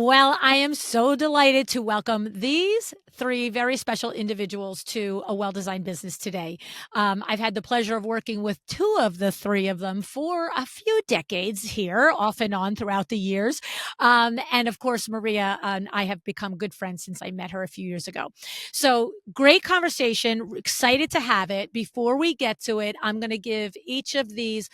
Well, I am so delighted to welcome these three very special individuals to a well-designed business today. I've had the pleasure of working with two of the three of them for a few decades here, off and on throughout the years. And of course, Maria and I have become good friends since I met her a few years ago. So great conversation. Excited to have it. Before we get to it, I'm going to give each of these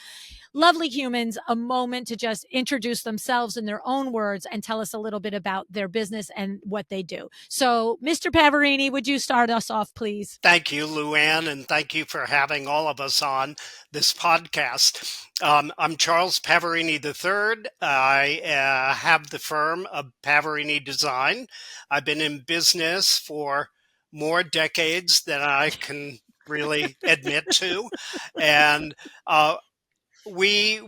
lovely humans a moment to just introduce themselves in their own words and tell us a little bit about their business and what they do. So, Mr. Pavarini, would you start us off, please? Thank you, Luann, and thank you for having all of us on this podcast. I'm Charles Pavarini III. I have the firm of Pavarini Design. I've been in business for more decades than I can really admit to, and we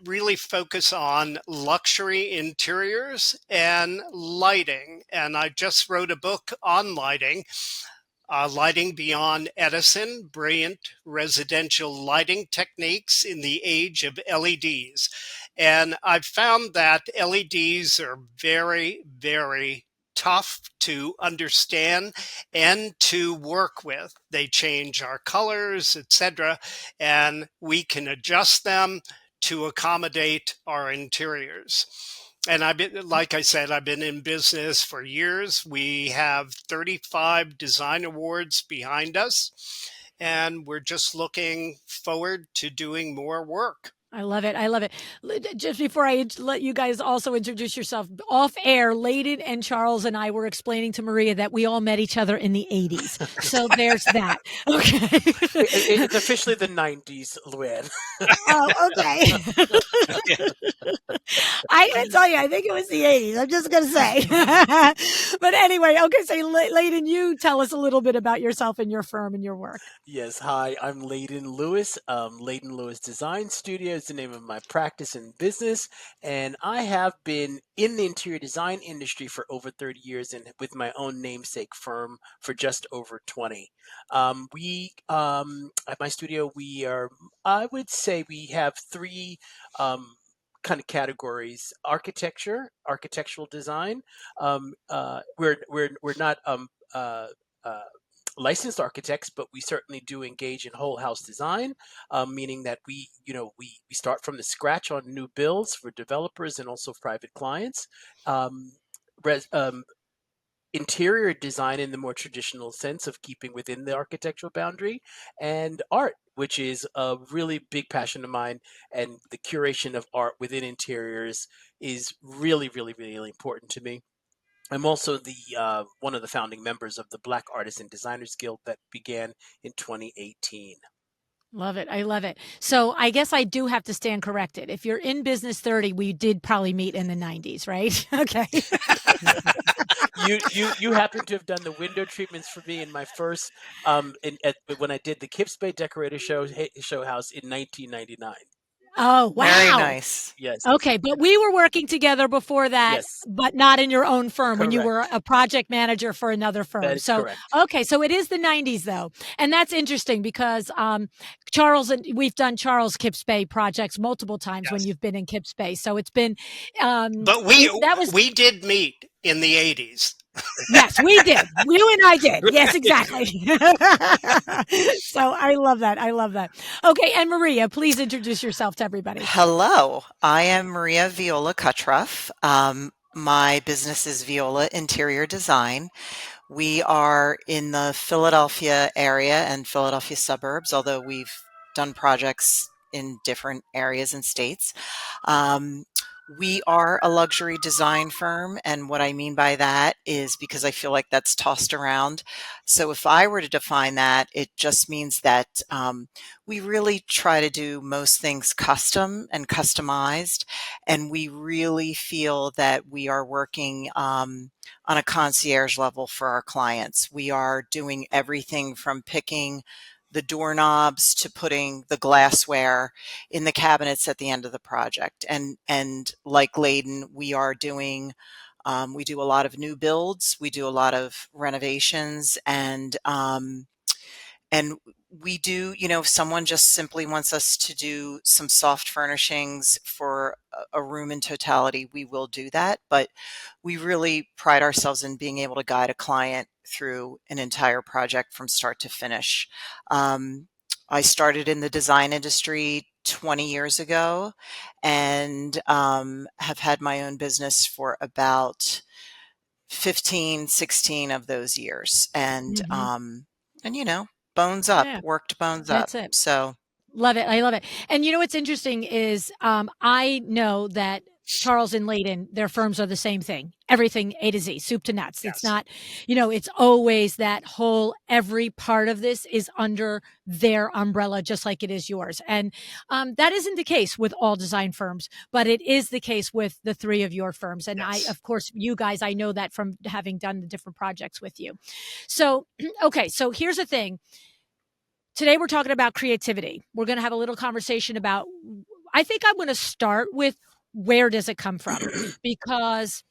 really focus on luxury interiors and lighting. And I just wrote a book on lighting. Lighting Beyond Edison, Brilliant Residential Lighting Techniques in the Age of LEDs. And I've found that LEDs are very, very tough to understand and to work with. They change our colors, etc., and we can adjust them to accommodate our interiors. And I've been, like I said, I've been in business for years. We have 35 design awards behind us, and we're just looking forward to doing more work. I love it. I love it. Just before I let you guys also introduce yourself, off air, Leyden and Charles and I were explaining to Maria that we all met each other in the 80s. So there's that. Okay. It's officially the 90s, Luann. Oh, okay. I can tell you, I think it was the 80s. I'm just going to say. But anyway, okay, so Leyden, you tell us a little bit about yourself and your firm and your work. Yes, hi, I'm Leyden Lewis. Leyden Lewis Design Studio is the name of my practice and business, and I have been in the interior design industry for over 30 years and with my own namesake firm for just over 20. At my studio, I would say we have three kind of categories: architectural design. We're not licensed architects, but we certainly do engage in whole house design, meaning that we start from the scratch on new builds for developers and also private clients. Res, Interior design in the more traditional sense of keeping within the architectural boundary, and art, which is a really big passion of mine. And the curation of art within interiors is really, really, really important to me. I'm also the one of the founding members of the Black Artists and Designers Guild that began in 2018. Love it. I love it. So I guess I do have to stand corrected. If you're in business 30, we did probably meet in the 90s, right? Okay. You happen to have done the window treatments for me in my first when I did the Kips Bay Decorator show house in 1999. Oh, wow. Very nice. Yes. Okay, but we were working together before that, Yes. but not in your own firm when you Correct. were a project manager for another firm. That is So, correct. okay, so it is the 90s though. And that's interesting because Charles and we've done Charles Kips Bay projects multiple times when Yes. you've been in Kips Bay. So it's been But we did meet in the 80s. Yes, we did. You and I did. Yes, exactly. So I love that. I love that. Okay, and Maria, please introduce yourself to everybody. Hello, I am Maria Viola Cutrough. My business is Viola Interior Design. We are in the Philadelphia area and Philadelphia suburbs, although we've done projects in different areas and states. We are a luxury design firm, and what I mean by that is because I feel like that's tossed around. So if I were to define that, it just means that we really try to do most things custom and customized, and we really feel that we are working on a concierge level for our clients. We are doing everything from picking the doorknobs to putting the glassware in the cabinets at the end of the project. And like Leyden, we are doing we do a lot of new builds, we do a lot of renovations, and we do, if someone just simply wants us to do some soft furnishings for a room in totality, we will do that. But we really pride ourselves in being able to guide a client through an entire project from start to finish. I started in the design industry 20 years ago and have had my own business for about 15, 16 of those years. And bones up, Yeah, worked bones up. that's it. So Love it. I love it. And what's interesting is I know that Charles and Leyden, their firms are the same thing. Everything A to Z, soup to nuts. It's Yes. not, it's always that whole, every part of this is under their umbrella, just like it is yours. And that isn't the case with all design firms, but it is the case with the three of your firms. And Yes. of course, you guys, I know that from having done the different projects with you. So, okay. So here's the thing. Today, we're talking about creativity. We're going to have a little conversation about, I think I'm going to start with where does it come from? Because,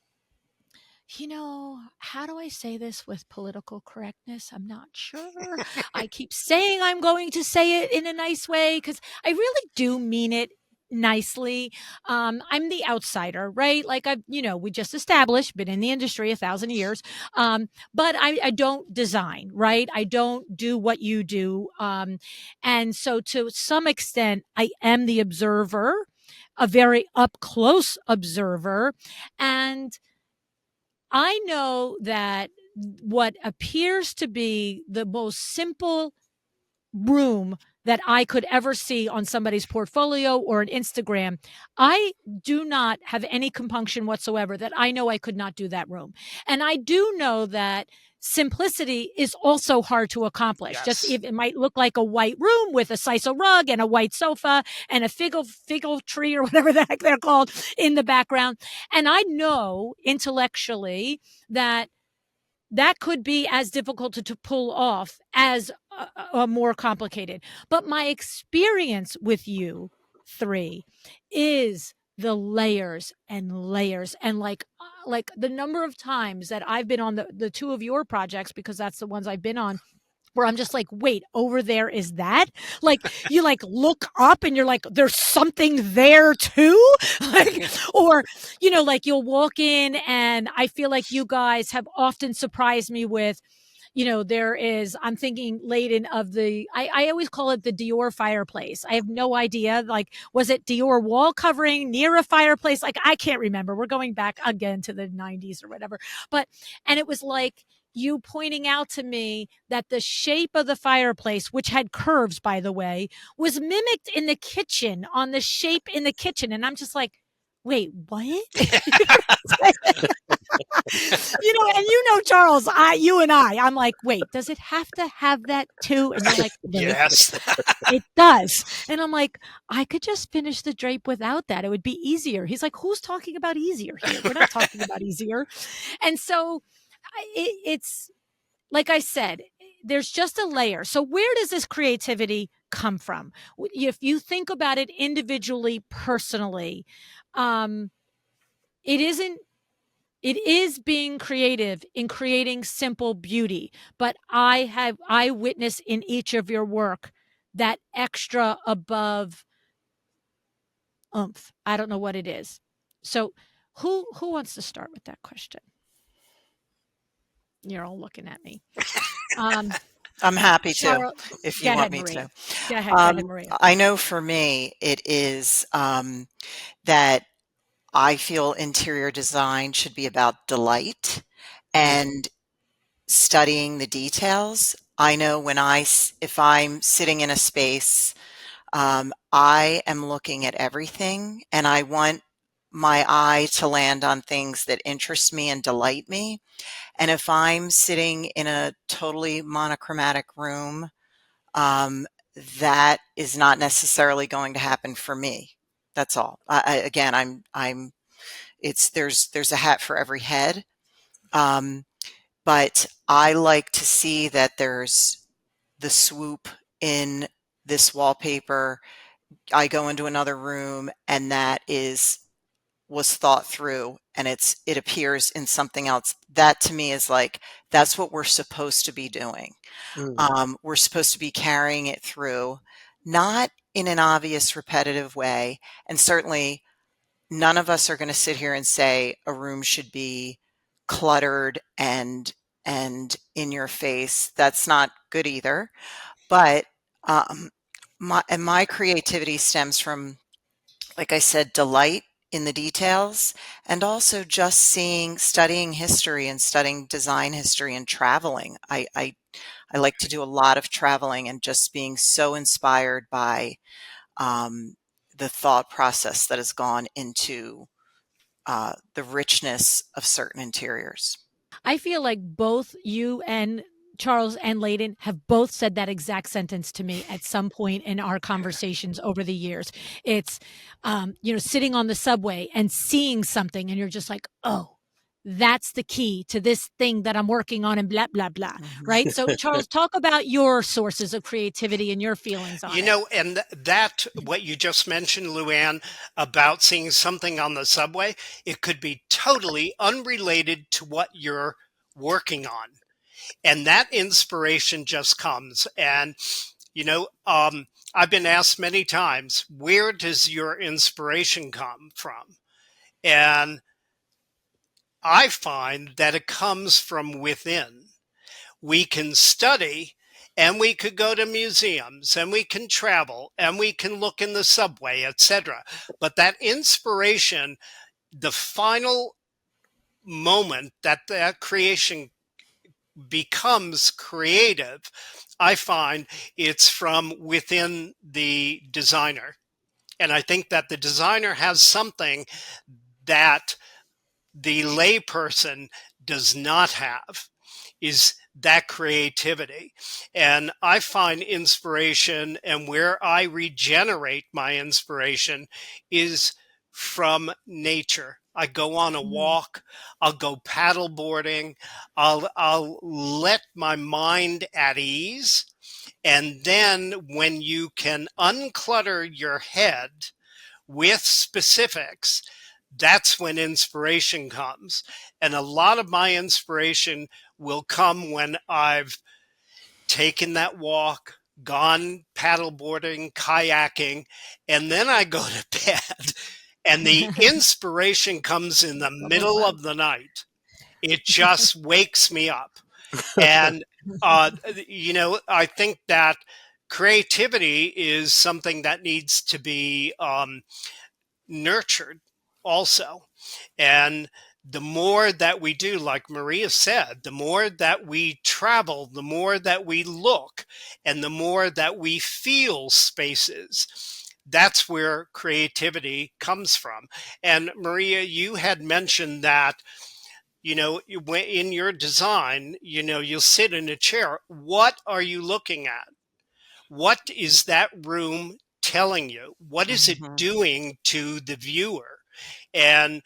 how do I say this with political correctness? I'm not sure. I keep saying I'm going to say it in a nice way because I really do mean it nicely. I'm the outsider, right? Like we just established, been in the industry 1,000 years. But I don't design, right? I don't do what you do. And so to some extent, I am the observer, a very up close observer. And I know that what appears to be the most simple room that I could ever see on somebody's portfolio or an Instagram, I do not have any compunction whatsoever that I know I could not do that room. And I do know that simplicity is also hard to accomplish. Just Yes. if it might look like a white room with a sisal rug and a white sofa and a figgle tree or whatever the heck they're called in the background. And I know intellectually that could be as difficult to pull off as a more complicated. But my experience with you three is the layers and layers and like the number of times that I've been on the two of your projects, because that's the ones I've been on, where I'm just like, wait, over there is that? Like you look up and you're like, there's something there too. Like, or, like you'll walk in and I feel like you guys have often surprised me with, there is, I'm thinking Leyden of I always call it the Dior fireplace. I have no idea. Like, was it Dior wall covering near a fireplace? Like, I can't remember. We're going back again to the 90s or whatever. And it was like, you pointing out to me that the shape of the fireplace, which had curves, by the way, was mimicked in the kitchen on the shape in the kitchen. And I'm just like, wait, what? And Charles, I'm like, wait, does it have to have that too? And you're like, Yes. it does. And I'm like, I could just finish the drape without that. It would be easier. He's like, who's talking about easier here? We're not talking about easier. And so it's like I said, there's just a layer. So where does this creativity come from? If you think about it individually, personally, it isn't. It is being creative in creating simple beauty, but I witness in each of your work that extra above oomph. I don't know what it is. So who wants to start with that question? You're all looking at me. I'm happy to, Cheryl, if go you want ahead, me to. Maria. Go ahead, Maria. I know for me, it is that I feel interior design should be about delight and studying the details. I know if I'm sitting in a space, I am looking at everything and I want my eye to land on things that interest me and delight me. And if I'm sitting in a totally monochromatic room, that is not necessarily going to happen for me. That's all. Again, there's a hat for every head. But I like to see that there's the swoop in this wallpaper. I go into another room and that is was thought through and it appears in something else. That to me is like, that's what we're supposed to be doing. We're supposed to be carrying it through, not in an obvious repetitive way. And certainly none of us are going to sit here and say a room should be cluttered and in your face. That's not good either. But my creativity stems from, like I said, delight in the details, and also just studying history and studying design history and traveling. I like to do a lot of traveling and just being so inspired by the thought process that has gone into the richness of certain interiors. I feel like both you and Charles and Leyden have both said that exact sentence to me at some point in our conversations over the years. It's, sitting on the subway and seeing something, and you're just like, oh, that's the key to this thing that I'm working on, and blah, blah, blah. Right. So, Charles, talk about your sources of creativity and your feelings on it. And that, what you just mentioned, Luann, about seeing something on the subway, it could be totally unrelated to what you're working on. And that inspiration just comes. And, I've been asked many times, where does your inspiration come from? And I find that it comes from within. We can study, and we could go to museums, and we can travel, and we can look in the subway, etc. But that inspiration, the final moment that creation becomes creative, I find it's from within the designer. And I think that the designer has something that the layperson does not have, is that creativity. And I find inspiration, and where I regenerate my inspiration is from nature. I go on a walk, I'll go paddle boarding, I'll let my mind at ease. And then when you can unclutter your head with specifics, that's when inspiration comes. And a lot of my inspiration will come when I've taken that walk, gone paddleboarding, kayaking, and then I go to bed. And the inspiration comes in the middle of the night. It just wakes me up. And, I think that creativity is something that needs to be nurtured also. And the more that we do, like Maria said, the more that we travel, the more that we look, and the more that we feel spaces, that's where creativity comes from. And Maria, you had mentioned that, in your design, you'll sit in a chair. What are you looking at? What is that room telling you? What is it doing to the viewer? And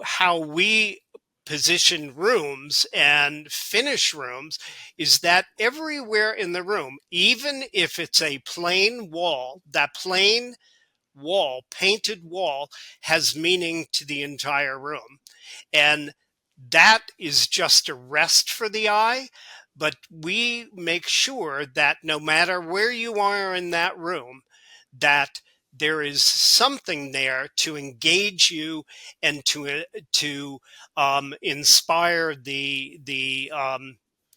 how we position rooms and finish rooms is that everywhere in the room, even if it's a plain wall, that plain wall, painted wall, has meaning to the entire room. And that is just a rest for the eye. But we make sure that no matter where you are in that room, that there is something there to engage you and to inspire the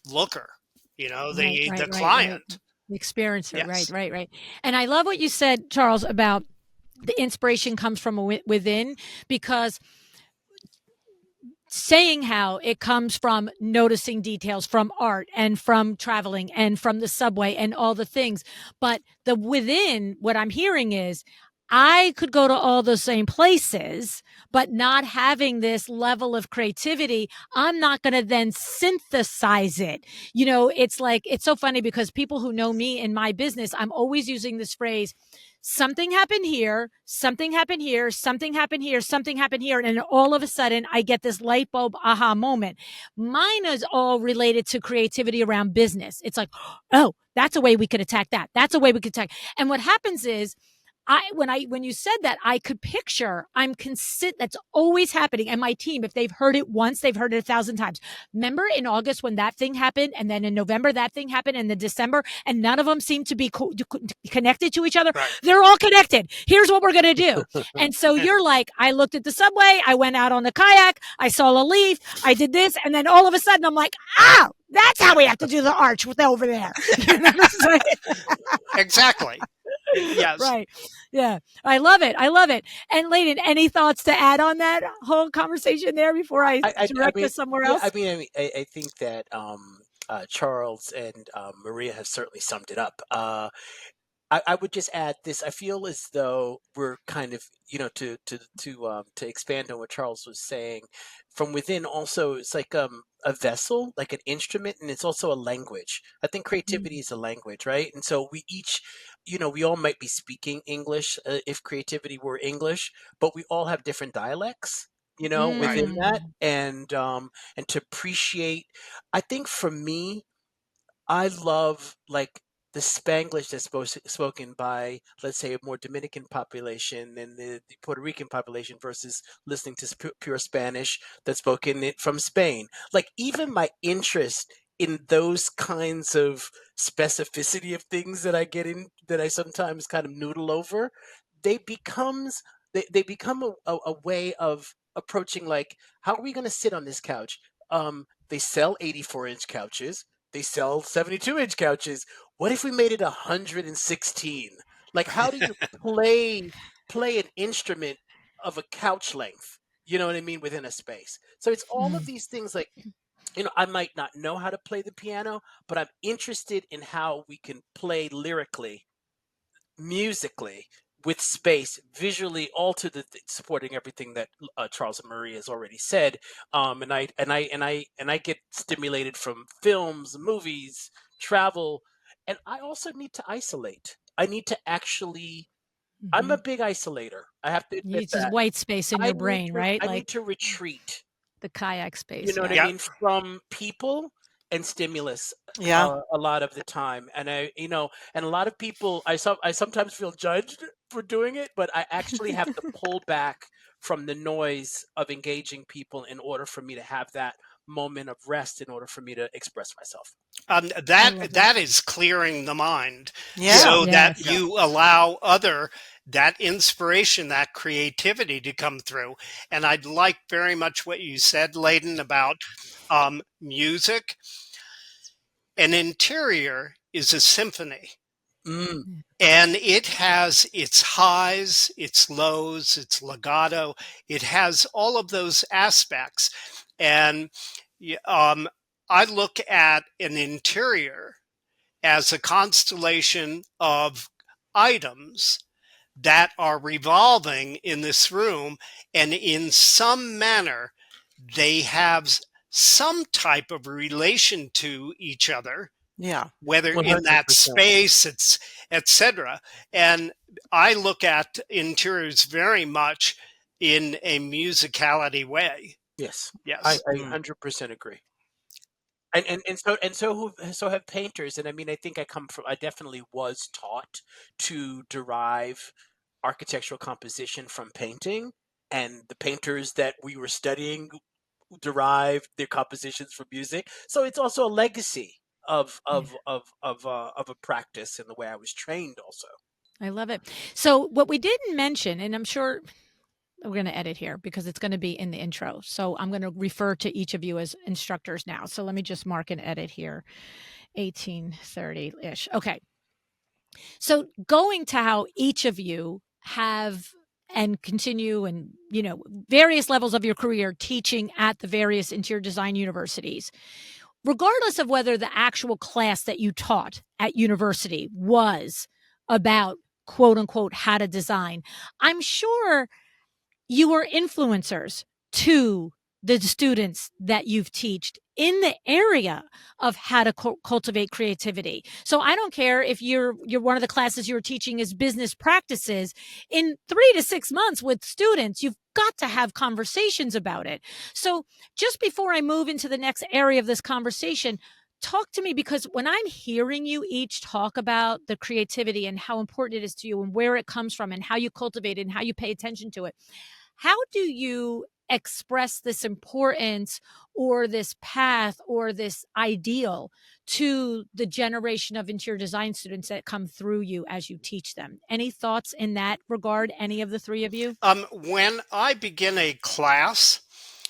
looker, the client. Right. The experiencer. Yes. Right. And I love what you said, Charles, about the inspiration comes from within, because saying how it comes from noticing details, from art and from traveling and from the subway and all the things. But the within, what I'm hearing is, I could go to all the same places, but not having this level of creativity, I'm not going to then synthesize it. It's like, it's so funny because people who know me in my business, I'm always using this phrase, something happened here, something happened here, something happened here, something happened here. And then all of a sudden I get this light bulb aha moment. Mine is all related to creativity around business. It's like, oh, that's a way we could attack that. That's a way we could attack. And what happens is, when you said that, I could picture that's always happening. And my team, if they've heard it once, they've heard it 1,000 times. Remember in August when that thing happened, and then in November that thing happened, and then December, and none of them seem to be connected to each other. Right. They're all connected. Here's what we're going to do. And so you're like, I looked at the subway, I went out on the kayak, I saw a leaf, I did this, and then all of a sudden I'm like, oh, that's how we have to do the arch with over there. Exactly. Yes. Right. Yeah. I love it. I love it. And Leyden, any thoughts to add on that whole conversation there before I direct us somewhere else? I think that Charles and Maria have certainly summed it up. I would just add this. I feel as though we're kind of, to expand on what Charles was saying, from within also, it's like a vessel, like an instrument, and it's also a language. I think creativity is a language, right? And so we each, we all might be speaking English if creativity were English, but we all have different dialects, within that. And to appreciate, I think for me, I love like the Spanglish that's spoken by, let's say, a more Dominican population and the Puerto Rican population versus listening to pure Spanish that's spoken from Spain. Like even my interest in those kinds of specificity of things that I get in, that I sometimes kind of noodle over, they become a way of approaching, like, how are we going to sit on this couch? They sell 84-inch couches. They sell 72-inch couches. What if we made it 116? Like, how do you play an instrument of a couch length? You know what I mean? Within a space. So it's all of these things. Like, I might not know how to play the piano, but I'm interested in how we can play lyrically, musically, with space, visually, all to the supporting everything that Charles and Maria has already said. And I get stimulated from films, movies, travel, and I also need to isolate. I need to actually. I'm a big isolator. I have to You admit need just that. white space in your brain, right? I Like need to retreat. the kayak space. You know what I mean? From people and stimulus. A lot of the time, and and a lot of people, I sometimes feel judged for doing it, but I actually have to pull back from the noise of engaging people in order for me to have that moment of rest, in order for me to express myself. That is clearing the mind, Yes. you allow that inspiration, that creativity to come through. And I'd like very much what you said, Leyden, about music. An interior is a symphony. And it has its highs, its lows, its legato. It has all of those aspects. And I look at an interior as a constellation of items that are revolving in this room, and in some manner, they have some type of relation to each other. Yeah. Whether 100%. in that space, it's etc. And I look at interiors very much in a musicality way. Yes. Yes. I 100% agree. So have painters. And I mean, I think I definitely was taught to derive architectural composition from painting, and the painters that we were studying derived their compositions from music. So it's also a legacy of a practice in the way I was trained also. I love it. So what we didn't mention, and I'm sure we're going to edit here because it's going to be in the intro. So I'm going to refer to each of you as instructors now. So let me just mark and edit here. 1830-ish. Okay. So going to how each of you have and continue and, various levels of your career teaching at the various interior design universities, regardless of whether the actual class that you taught at university was about quote unquote how to design, I'm sure you were influencers to the students that you've taught in the area of how to cultivate creativity. So I don't care if you're one of the classes you're teaching is business practices. In 3 to 6 months with students, you've got to have conversations about it. So just before I move into the next area of this conversation, talk to me, because when I'm hearing you each talk about the creativity and how important it is to you and where it comes from and how you cultivate it and how you pay attention to it, how do you express this importance or this path or this ideal to the generation of interior design students that come through you as you teach them? Any thoughts in that regard, any of the three of you? When I begin a class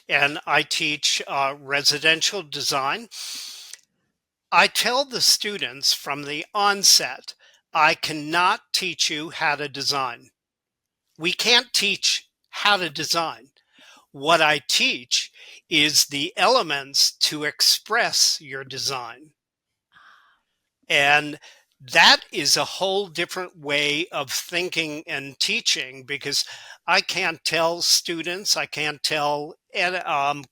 and I teach residential design, I tell the students from the onset, I cannot teach you how to design. We can't teach how to design. What I teach is the elements to express your design. And that is a whole different way of thinking and teaching, because I can't tell students, I can't tell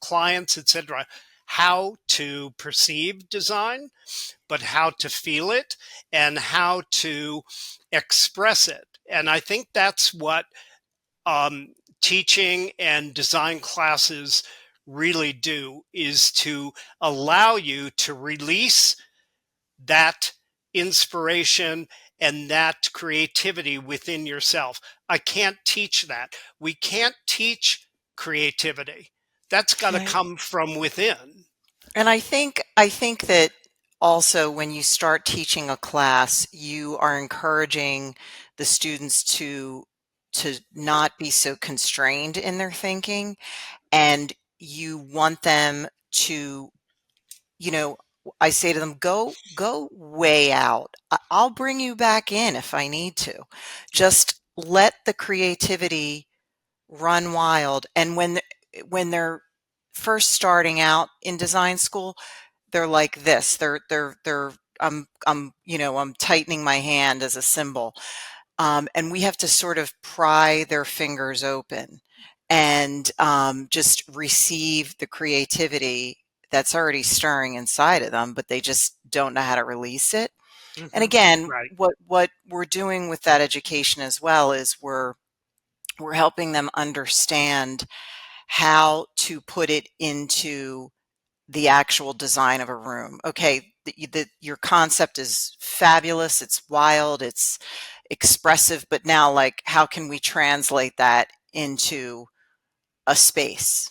clients, etc., how to perceive design, but how to feel it and how to express it. And I think that's what teaching and design classes really do, is to allow you to release that inspiration and that creativity within yourself. I can't teach that. We can't teach creativity. That's got to Right. come from within. And I think that also when you start teaching a class, you are encouraging the students to not be so constrained in their thinking, and you want them to, you know, I say to them, go way out. I'll bring you back in if I need to. Just let the creativity run wild. And when they're first starting out in design school, they're like this. They're I'm tightening my hand as a symbol. And we have to sort of pry their fingers open and just receive the creativity that's already stirring inside of them, but they just don't know how to release it. And again, Right. what we're doing with that education as well is we're helping them understand how to put it into the actual design of a room. Okay, your concept is fabulous, it's wild, it's expressive, but now, like, how can we translate that into a space,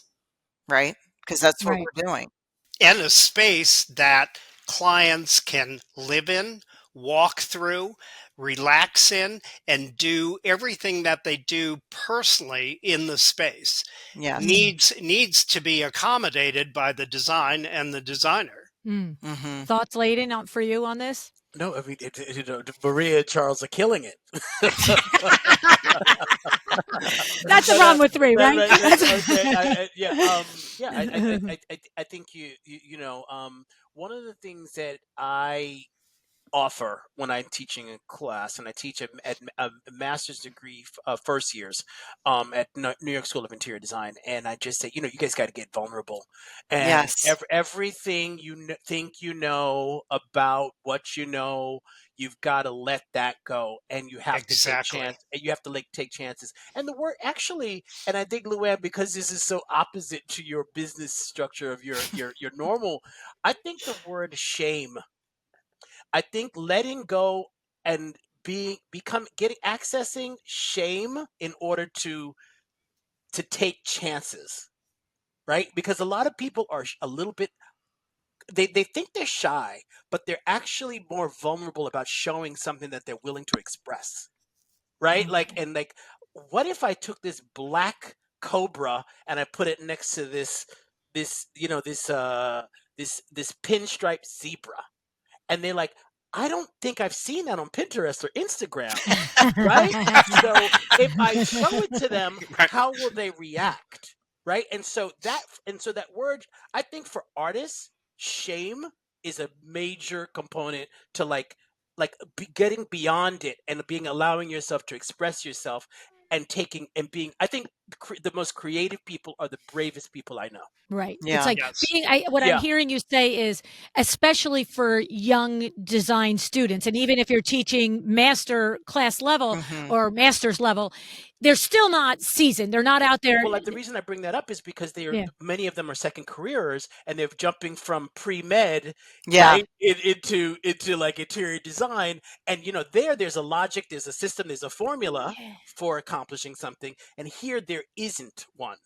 right? Because that's what Right. we're doing. And a space that clients can live in, walk through, relax in, and do everything that they do personally in the space. Yes. Needs to be accommodated by the design and the designer. Mm-hmm. Thoughts, Leyden, for you on this? No, I mean, Maria and Charles are killing it. That's the But, problem with three, right? okay, I think you know, one of the things that I offer when I'm teaching a class, and I teach a master's degree first years at New York School of Interior Design, and I just say, you guys got to get vulnerable, and Yes. everything you think you know about what you know, you've got to let that go, and you have to take Exactly. take chances. And the word actually, and I think, Luann, because this is so opposite to your business structure of your normal, I think the word shame, I think letting go and accessing shame in order to take chances, right? Because a lot of people are a little bit, they think they're shy, but they're actually more vulnerable about showing something that they're willing to express, right? Like, what if I took this black cobra and I put it next to this pinstripe zebra, and they're like, I don't think I've seen that on Pinterest or Instagram, right? So if I show it to them, Right. how will they react, right? And so that word, I think for artists, shame is a major component to getting beyond it and allowing yourself to express yourself and being. I think the most creative people are the bravest people I know. Right. It's Yeah. like Yes. what I'm Yeah. hearing you say is, especially for young design students, and even if you're teaching master class level Mm-hmm. or master's level, they're still not seasoned. They're not out there. Well, like the reason I bring that up is because Yeah. many of them are second careers, and they're jumping from pre-med, Yeah. right, into like interior design. And there's a logic, there's a system, there's a formula Yeah. for accomplishing something, and here there isn't one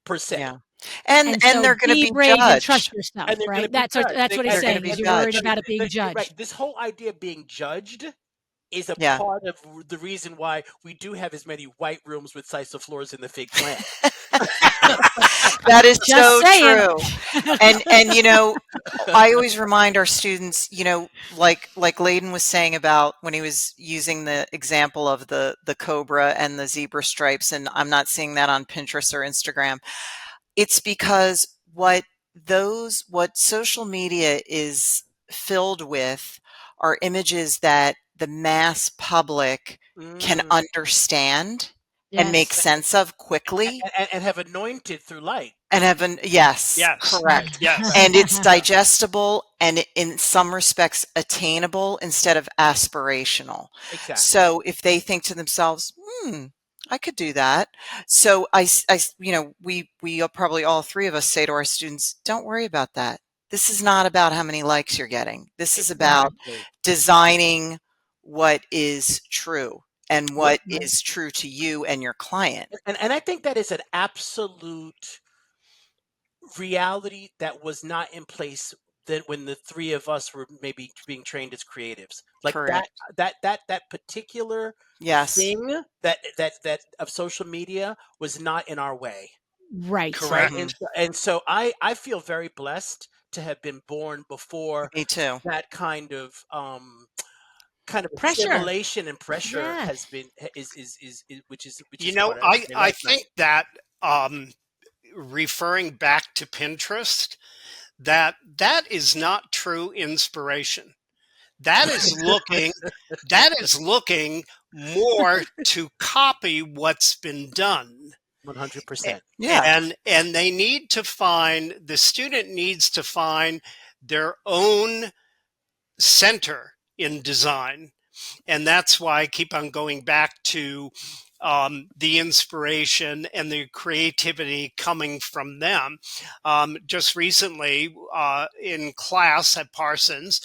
per se. Yeah. And so they're going to be be brave and trust judged. yourself, And they're going to right? be That's judged. what he's They're gonna saying. be Is you're judged. worried about it being judged. Right. This whole idea of being judged is a Yeah. part of the reason why we do have as many white rooms with sisal floors in the fig plant. That is Just so saying. true. And I always remind our students, like Leyden was saying about when he was using the example of the cobra and the zebra stripes, and I'm not seeing that on Pinterest or Instagram. It's because what social media is filled with are images that the mass public can understand and make Yes. sense of quickly. And have anointed through light. And yes, Yes. correct. Yes. And it's digestible and in some respects attainable instead of aspirational. Exactly. So if they think to themselves, I could do that. So we probably all three of us say to our students, don't worry about that. This is not about how many likes you're getting. This is about designing what is true and what is true to you and your client. And I think that is an absolute reality that was not in place then when the three of us were maybe being trained as creatives. Like Correct. that particular Yes. thing that of social media was not in our way. Right. Correct. And so I feel very blessed to have been born before Me too. that kind of Pressure. assimilation and pressure Yeah. has been is which is I think that referring back to Pinterest, that is not true inspiration. That is looking more to copy what's been done. 100%. Yeah. And the student needs to find their own center in design. And that's why I keep on going back to the inspiration and the creativity coming from them. Just recently in class at Parsons,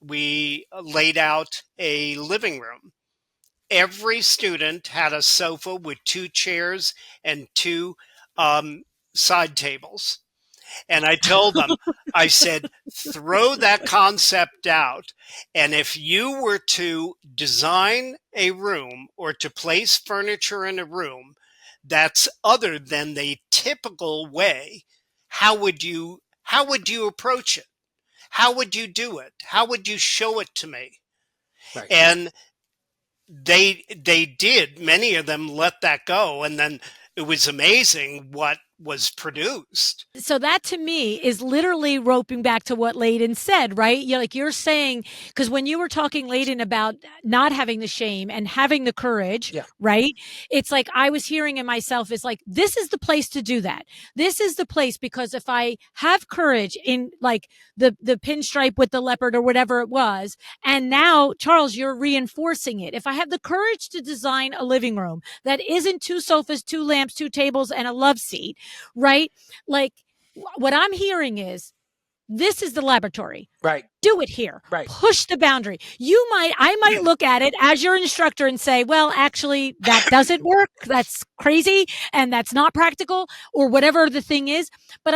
we laid out a living room. Every student had a sofa with 2 chairs and 2 side tables. And I told them, I said, throw that concept out. And if you were to design a room or to place furniture in a room that's other than the typical way, how would you approach it? How would you do it? How would you show it to me? Right. And they did. Many of them let that go. And then it was amazing what was produced. So that to me is literally roping back to what Leyden said, right? You're saying, because when you were talking, Leyden, about not having the shame and having the courage, right? It's like I was hearing in myself, is like, this is the place to do that. This is the place, because if I have courage in like the pinstripe with the leopard or whatever it was, and now, Charles, you're reinforcing it. If I have the courage to design a living room that isn't 2 sofas, 2 lamps, 2 tables, and a love seat, right? Like what I'm hearing is, this is the laboratory. Right. Do it here. Right. Push the boundary. I might look at it as your instructor and say, well, actually, that doesn't work. That's crazy. And that's not practical, or whatever the thing is. But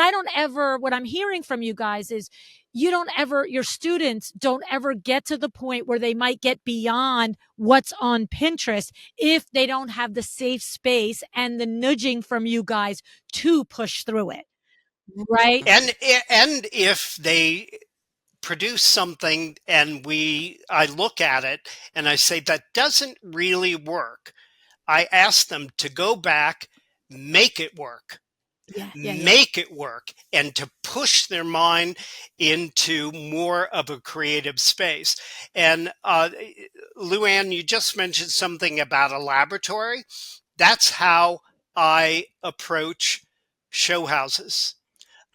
what I'm hearing from you guys is, your students don't ever get to the point where they might get beyond what's on Pinterest if they don't have the safe space and the nudging from you guys to push through it. Right. And if they produce something and I look at it and I say, that doesn't really work, I ask them to go back, make it work. Make it work, and to push their mind into more of a creative space. And Luann, you just mentioned something about a laboratory. That's how I approach show houses.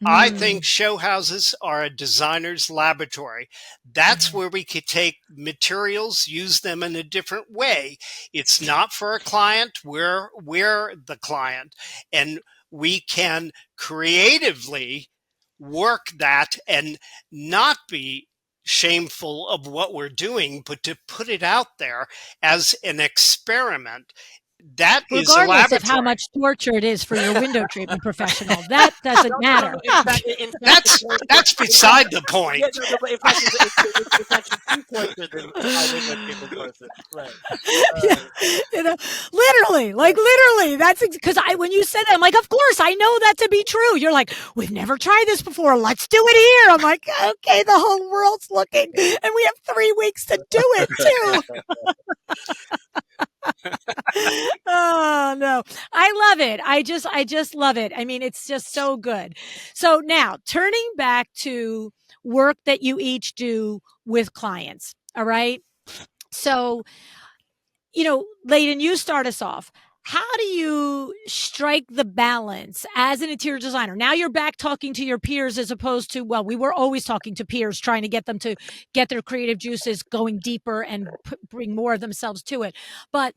I think Mm. show houses are a designer's laboratory. That's Mhm. where we could take materials, use them in a different way. It's not for a client, we're the client. And we can creatively work that and not be shameful of what we're doing, but to put it out there as an experiment. That is a Regardless of how laboratory. much torture it is for your window treatment professional, that doesn't No. matter. In fact, That's it's, that's in fact, beside the point. yeah, no, but in fact, it's actually too torture than a window treatment person, right? Yeah, Uh, literally, like right. literally. That's because I when you said that, I'm like, of course, I know that to be true. You're like, we've never tried this before. Let's do it here. I'm like, okay, the whole world's looking, and we have 3 weeks to do it too. Oh no, I love it. I just love it. I mean, it's just so good. So now turning back to work that you each do with clients. All right. So, Leyden, you start us off. How do you strike the balance as an interior designer? Now you're back talking to your peers as opposed to, well, we were always talking to peers, trying to get them to get their creative juices going deeper and bring more of themselves to it. But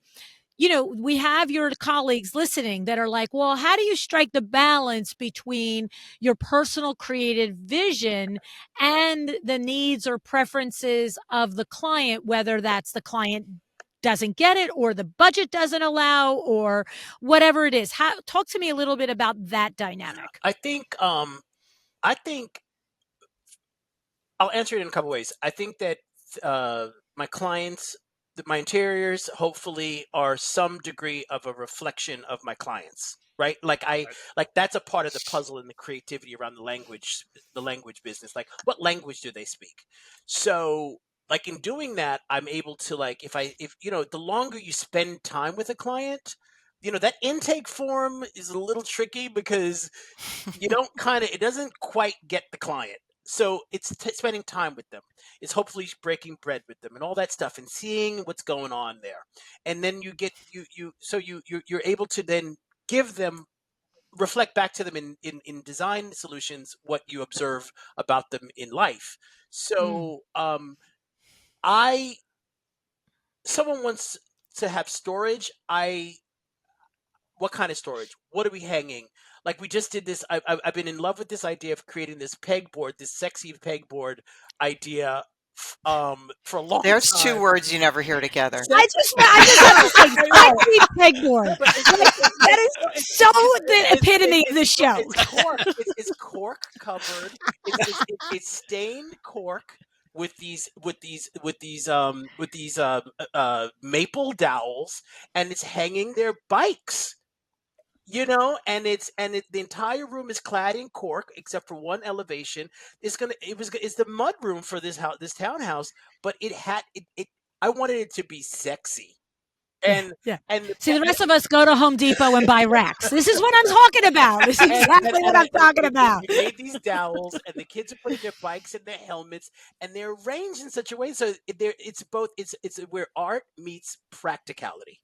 we have your colleagues listening that are like, well, how do you strike the balance between your personal creative vision and the needs or preferences of the client, whether that's the client doesn't get it or the budget doesn't allow or whatever it is? Talk to me a little bit about that dynamic. I think I'll answer it in a couple ways. I think that my clients, my interiors, hopefully, are some degree of a reflection of my clients. Right, Right. like that's a part of the puzzle and the creativity around the language business. Like, what language do they speak? So, like in doing that, I'm able to like if the longer you spend time with a client, that intake form is a little tricky because you don't it doesn't quite get the client, so it's spending time with them, it's hopefully breaking bread with them and all that stuff and seeing what's going on there, and then you get you're able to then give them, reflect back to them in design solutions what you observe about them in life. Mm, So I someone wants to have storage. I What kind of storage? What are we hanging? Like, we just did this. I've been in love with this idea of creating this pegboard, this sexy pegboard idea, for a long There's two time. words you never hear together. I just have to say, I know, sexy pegboard. but Like that is so the epitome of the show. it's cork. It's cork covered. It's stained cork with these maple dowels, and it's hanging their bikes. The entire room is clad in cork except for one elevation. It's the mud room for this townhouse, but it I wanted it to be sexy. Yeah, And yeah. and the, See, pe- the rest of us go to Home Depot and buy racks. This is what I'm talking about. This is exactly what I'm talking and about. we made these dowels, and the kids are putting their bikes and their helmets, and they're arranged in such a way so it's both it's where art meets practicality.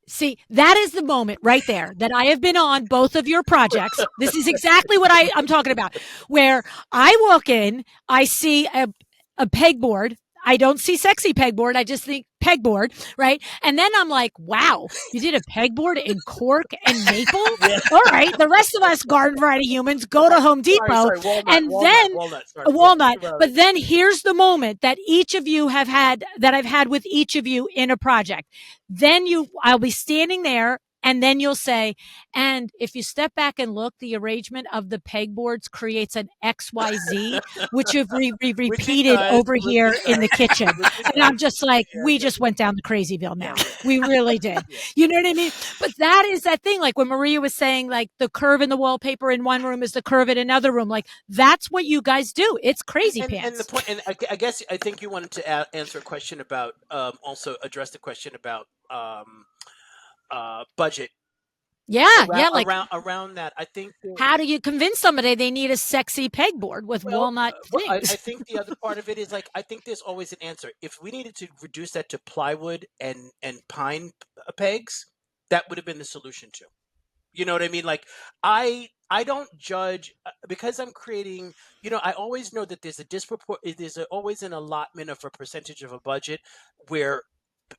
See, that is the moment right there that I have been on both of your projects. This is exactly what I'm talking about. Where I walk in, I see a pegboard. I don't see sexy pegboard. I just think pegboard, right? And then I'm like, wow, you did a pegboard in cork and maple? Yeah. All right. The rest of us garden variety humans go to Home Depot Sorry, and then walnut. Sorry, a yeah, walnut. But then here's the moment that each of you have had that I've had with each of you in a project. Then I'll be standing there and then you'll say, and if you step back and look, the arrangement of the pegboards creates an XYZ, which we which it repeated does, over here in the kitchen. which it And I'm does. just like, Yeah, we just went down the Crazyville now. yeah, We really did. yeah. You know what I mean? But that is that thing. Like when Maria was saying, like the curve in the wallpaper in one room is the curve in another room. Like that's what you guys do. It's crazy And the pants. point, and I guess I think you wanted to answer a question about, also address the question about budget Yeah. Yeah. Like around that. I think that, how do you convince somebody they need a sexy pegboard with walnut I things? think the other part of it is, like, I think there's always an answer. If we needed to reduce that to plywood and pine pegs, that would have been the solution too. You know what I mean? Like I don't judge because I'm creating. I always know that there's a always an allotment of a percentage of a budget where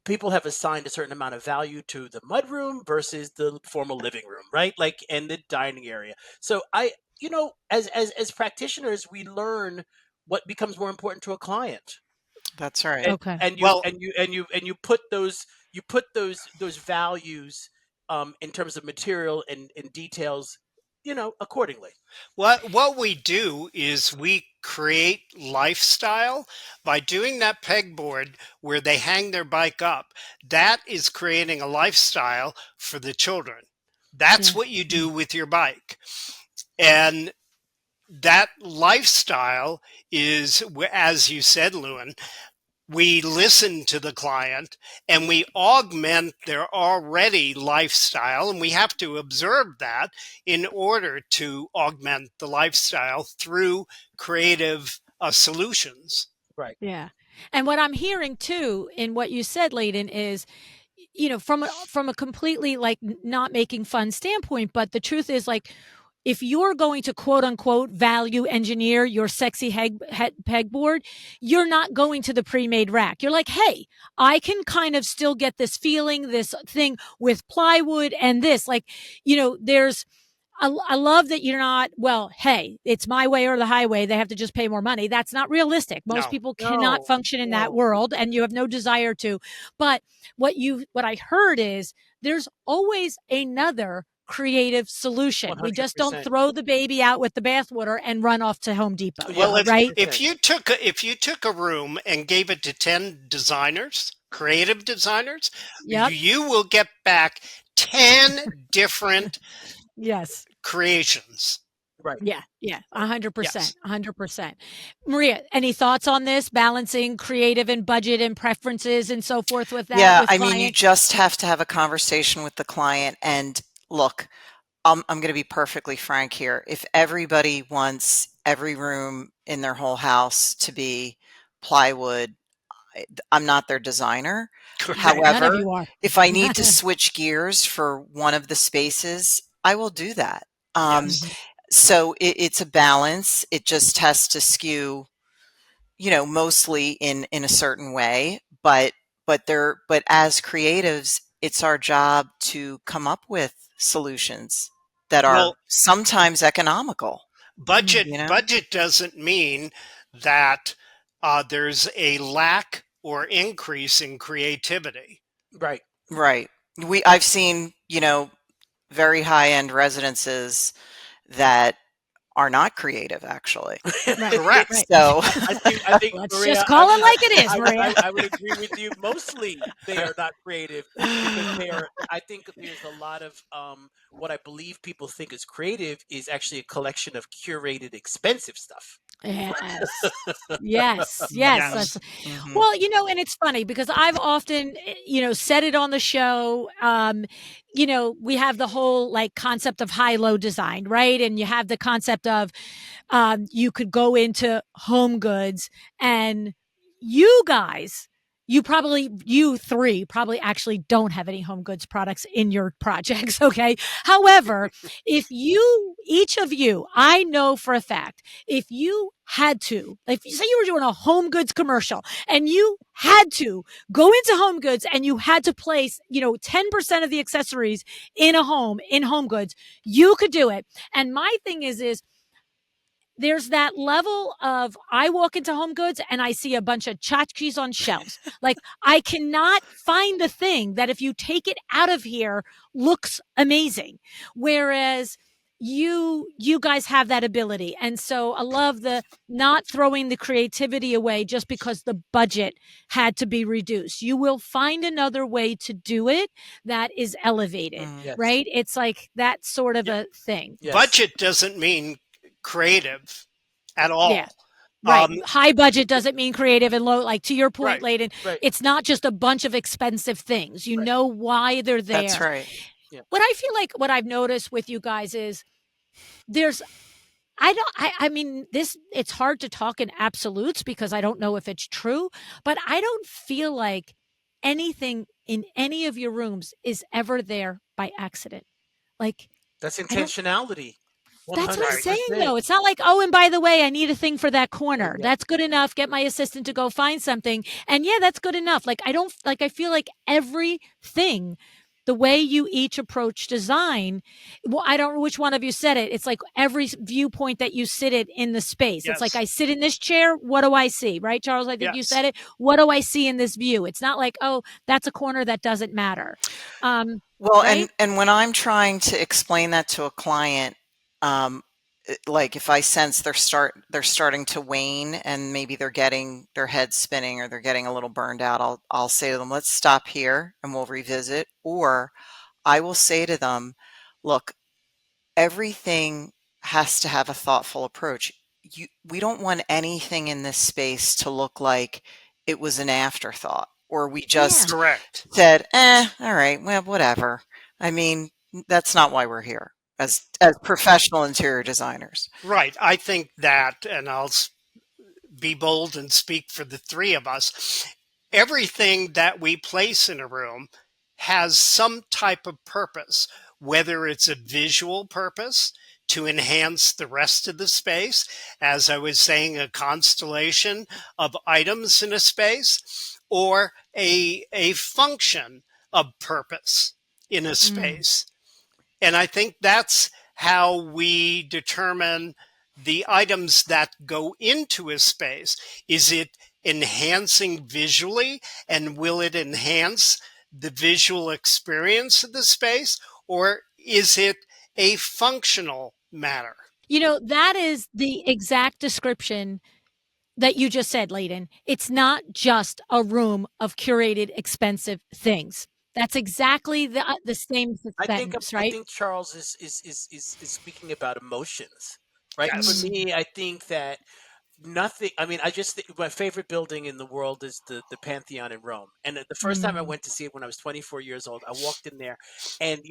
people have assigned a certain amount of value to the mudroom versus the formal living room, right? Like, and the dining area. So as practitioners, we learn what becomes more important to a client. That's right. And Okay. and you Well, and you and you and you put those values in terms of material and details, accordingly. what we do is we create lifestyle by doing that pegboard where they hang their bike up. That is creating a lifestyle for the children. That's Yeah. what you do with your bike. And that lifestyle is, as you said, Lewin, we listen to the client and we augment their already lifestyle, and we have to observe that in order to augment the lifestyle through creative solutions. Right. Yeah. And what I'm hearing too in what you said, Leyden, is from a completely like not making fun standpoint, but the truth is like if you're going to quote unquote value engineer your sexy pegboard, you're not going to the pre-made rack. You're like, hey, I can kind of still get this feeling, this thing with plywood and this. Like, there's I love that you're not, well, hey, it's my way or the highway. They have to just pay more money. That's not realistic. Most No. people cannot No, function in that no. world, and you have no desire to. But what I heard is there's always another creative solution. We just don't 100%. throw the baby out with the bathwater and run off to Home Depot, Yeah, Well, right? if 100%. you took a room and gave it to 10 designers, creative designers, Yep. you will get back 10 different Yes. creations. Right. Yeah. Yeah. 100%. Yes. 100%. Maria, any thoughts on this? Balancing creative and budget and preferences and so forth with that Yeah, with I mean, you clients? just have to have a conversation with the client. And look, I'm going to be perfectly frank here. If everybody wants every room in their whole house to be plywood, I'm not their designer. Correct. None of However, you are. if I need to switch gears for one of the spaces, I will do that. Yes. Mhm. So it's a balance. It just has to skew, mostly in a certain way. But as creatives, it's our job to come up with solutions that are Well, sometimes economical. Mhm. You know? budget doesn't mean that there's a lack or increase in creativity. Right. Right. I've seen, very high end residences that are not creative actually. Right. Correct. Right. So I think Let's Maria, just call it like it is, Maria. I would agree with you. Mostly they are not creative because they are. I think there's a lot of what I believe people think is creative is actually a collection of curated expensive stuff. Yes. Yes. Yes. Yes. That's mhm. well, and it's funny because I've often, said it on the show. We have the whole like concept of high-low design, right? And you have the concept of you could go into Home Goods and you guys, you three probably actually don't have any Home Goods products in your projects. Okay. However, each of you, I know for a fact, if you had to, if you say you were doing a Home Goods commercial and you had to go into Home Goods and you had to place, 10% of the accessories in a home in Home Goods, you could do it. And my thing is there's that level of I walk into Home Goods and I see a bunch of tchotchkes on shelves. Like I cannot find the thing that if you take it out of here looks amazing. Whereas you guys have that ability. And so I love the not throwing the creativity away just because the budget had to be reduced. You will find another way to do it that is elevated, Mm. Yes. right? It's like that sort of Yeah. a thing. Yes. Budget doesn't mean creative at all. Yeah. Right. Um, High budget doesn't mean creative and low. Like to your point, right. Leyden, Right. it's not just a bunch of expensive things. You Right. know why they're That's there. right. Yeah. What I feel like what I've noticed with you guys is there's I mean this it's hard to talk in absolutes because I don't know if it's true, but I don't feel like anything in any of your rooms is ever there by accident. Like That's I don't intentionality. That's what I'm Right. saying, 100%. though. It's not like, "Oh, and by the way, I need a thing for that corner." Yeah. That's good enough. Get my assistant to go find something. And yeah, that's good enough. Like, I don't like, I feel like everything, the way you each approach design, well, I don't know which one of you said it. It's like every viewpoint that you sit it in the space. It's like, Yes. I sit in this chair. What do I see? Right, Charles? I think you Yes. said it. What do I see in this view? It's not like, oh, that's a corner that doesn't matter. Well, Right? and when I'm trying to explain that to a client, like if I sense they're starting to wane and maybe they're getting their head spinning or they're getting a little burned out, I'll say to them, let's stop here and we'll revisit. Or I will say to them, look, everything has to have a thoughtful approach. We don't want anything in this space to look like it was an afterthought or we Yeah. just Correct. said, all right, well, whatever. I mean, that's not why we're here as professional interior designers. Right. I think that, and I'll be bold and speak for the three of us, everything that we place in a room has some type of purpose, whether it's a visual purpose to enhance the rest of the space, as I was saying, a constellation of items in a space, or a function of purpose in a Mm. space. And I think that's how we determine the items that go into a space. Is it enhancing visually, and will it enhance the visual experience of the space, or is it a functional matter? You know, that is the exact description that you just said, Leyden. It's not just a room of curated expensive things. That's exactly the same sentence, I right? think Charles is speaking about emotions, right? For Yes. Mm, me, I think that nothing. I mean, I just think my favorite building in the world is the Pantheon in Rome. And the first time I mm. went to see it when I was 24 years old, I walked in there, and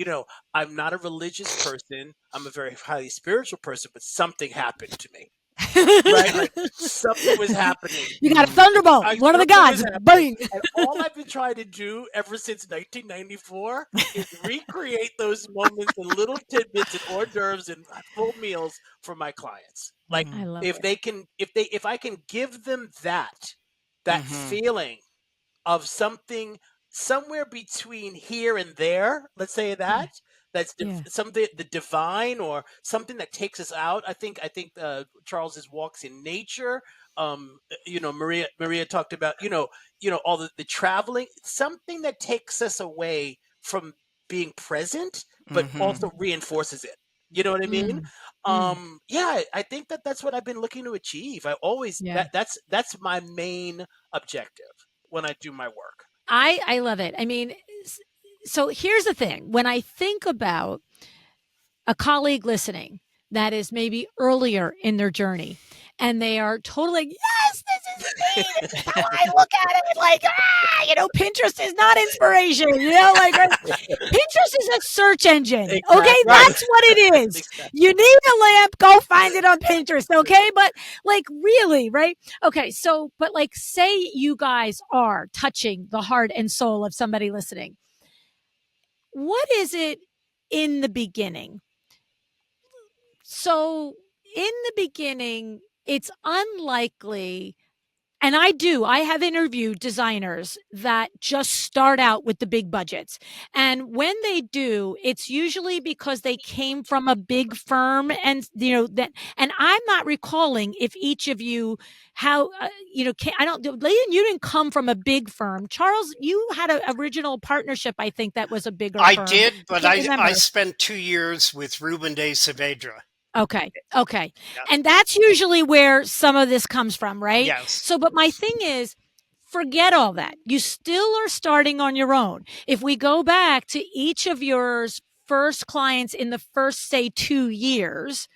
I'm not a religious person. I'm a very highly spiritual person, but something happened to me, right? Like something was happening. You got a thunderbolt, one of the Something was gods, happening. bang. And all I've been trying to do ever since 1994 is recreate those moments and little tidbits and hors d'oeuvres and full meals for my clients. Like I love if it. they can, if I can give them that Mm-hmm. feeling of something somewhere between here and there, let's say Yeah, that, that's yeah. something the divine or something that takes us out. I think Charles's walks in nature. Maria talked about all the traveling, something that takes us away from being present, but Mm-hmm. also reinforces it. You know what I mean? Mm, mm, Yeah, I think that's what I've been looking to achieve. I always yeah. that's my main objective when I do my work. I love it. I mean, so here's the thing. When I think about a colleague listening that is maybe earlier in their journey and they are totally like, yes, this is me, this is how I look at it, like, Pinterest is not inspiration, like, right? Pinterest is a search engine, okay? Exactly right. That's what it is. Exactly. You need a lamp, go find it on Pinterest, okay? But like, really, right? Okay, so but like, say you guys are touching the heart and soul of somebody listening. What is it in the beginning? So, in the beginning, it's unlikely, and I have interviewed designers that just start out with the big budgets. And when they do, it's usually because they came from a big firm and that, and I'm not recalling if each of you how I don't, Layden, you didn't come from a big firm. Charles, you had an original partnership, I think, that was a bigger I firm. did, I but can't I remember. spent 2 years with Ruben de Saavedra. Okay. Okay. Yeah. And that's usually where some of this comes from, right? Yes. So, but my thing is, forget all that. You still are starting on your own. If we go back to each of yours first clients in the first, say, 2 years,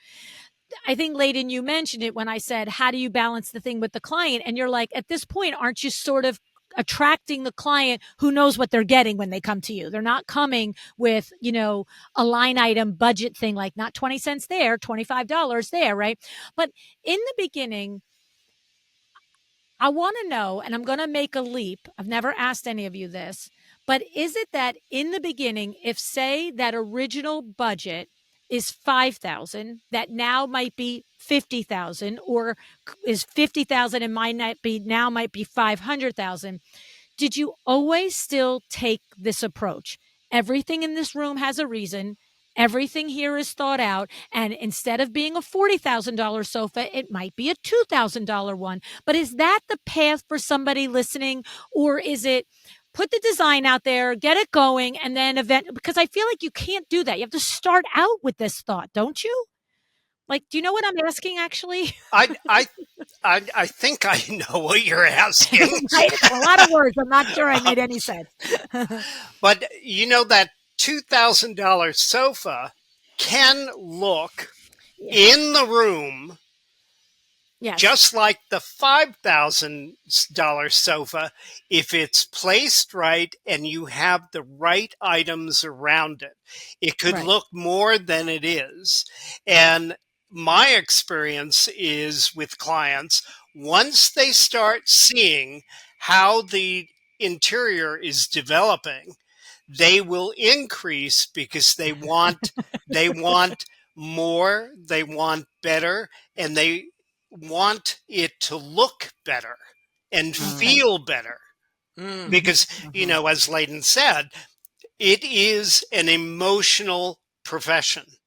I think, Leyden, you mentioned it when I said, how do you balance the thing with the client? And you're like, at this point, aren't you sort of attracting the client who knows what they're getting when they come to you? They're not coming with, a line item budget thing, like not 20 cents there, $25 there, right? But in the beginning, I want to know, and I'm going to make a leap. I've never asked any of you this, but is it that in the beginning, if say that original budget is 5,000 that now might be 50,000, or is 50,000 and might be 500,000. Did you always still take this approach? Everything in this room has a reason. Everything here is thought out. And instead of being a $40,000 sofa, it might be a $2,000 one. But is that the path for somebody listening? Or is it put the design out there, get it going, and then because I feel like you can't do that. You have to start out with this thought, don't you? Like, do you know what I'm asking actually? I think I know what you're asking. Right? It's a lot of words. I'm not sure I made any sense. But you know, that $2,000 sofa can look in the room Yes. just like the $5,000 sofa if it's placed right and you have the right items around it. It could Right. look more than it is. And my experience is with clients, once they start seeing how the interior is developing, they will increase because they want more, they want better, and they want it to look better and Okay. feel better. Mm. Because, you know, as Leyden said, it is an emotional profession.